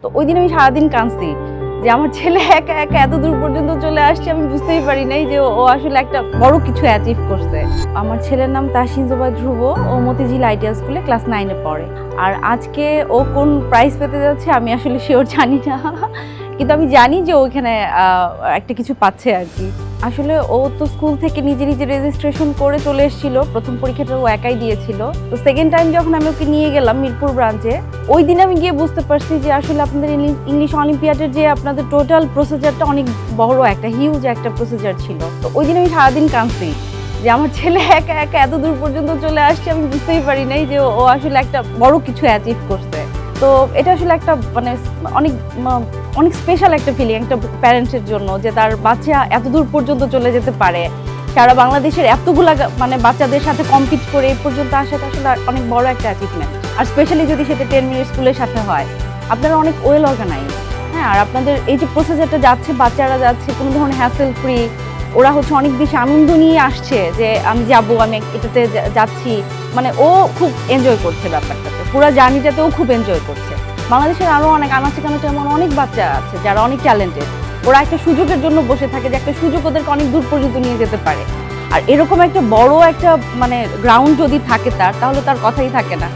তো ওই দিন আমি সারাদিন কাঁদছি যে আমার ছেলে একা একা এত দূর পর্যন্ত চলে আসছে। আমি বুঝতেই পারি নাই যে ও আসলে একটা বড় কিছু অ্যাচিভ করছে। আমার ছেলের নাম তাহসিন জুবাই ধ্রুব। ও মতিঝিল আইডিয়াল স্কুলে ক্লাস 9-এ পড়ে। আর আজকে ও কোন প্রাইজ পেতে যাচ্ছে আমি আসলে শিওর জানি না, কিন্তু আমি জানি যে ও এখানে একটা কিছু পাচ্ছে আর কি। আসলে ও তো স্কুল থেকে নিজে নিজে রেজিস্ট্রেশন করে চলে এসেছিল। প্রথম পরীক্ষাটা ও একাই দিয়েছিল। তো সেকেন্ড টাইম যখন আমি ওকে নিয়ে গেলাম মিরপুর ব্রাঞ্চে, ওই দিন আমি গিয়ে বুঝতে পারছি যে আসলে আপনাদের ইংলিশ অলিম্পিয়াডের যে আপনাদের টোটাল প্রসিজারটা অনেক বড়, একটা হিউজ একটা প্রসিজার ছিল। তো ওই দিন আমি সারাদিন কাঁদছি যে আমার ছেলে একা একা এত দূর পর্যন্ত চলে আসছে। আমি বুঝতেই পারি নাই যে ও আসলে একটা বড় কিছু অ্যাচিভ করছে। তো এটা আসলে একটা মানে অনেক অনেক স্পেশাল একটা ফিলিং একটা প্যারেন্টসের জন্য, যে তার বাচ্চা এত দূর পর্যন্ত চলে যেতে পারে। সারা বাংলাদেশের এতগুলা মানে বাচ্চাদের সাথে কম্পিট করে এই পর্যন্ত আসাটা আসলে অনেক বড় একটা অ্যাচিভমেন্ট। আর স্পেশালি যদি সেটা 10 মিনিট স্কুলের সাথে হয়। আপনারা অনেক ওয়েল অর্গানাইজ, হ্যাঁ। আর আপনাদের এই যে প্রসেসরটা যাচ্ছে, বাচ্চারা যাচ্ছে কোনো ধরনের হ্যাসেল ফ্রি। ওরা অনেক বেশি আনন্দ নিয়ে আসছে যে আমি যাবো, আমি এটাতে যাচ্ছি। মানে ও খুব এনজয় করছে ব্যাপারটাতে, পুরো জার্নিটাতে ও খুব এনজয় করছে। বাংলাদেশের আরও অনেক আনাচে কানাচে এমন অনেক বাচ্চা আছে যারা অনেক ট্যালেন্টেড। ওরা একটা সুযোগের জন্য বসে থাকে যে একটা সুযোগ ওদেরকে অনেক দূর পর্যন্ত নিয়ে যেতে পারে। আর এরকম একটা বড় একটা মানে গ্রাউন্ড যদি থাকে তাহলে তার কথাই থাকে না।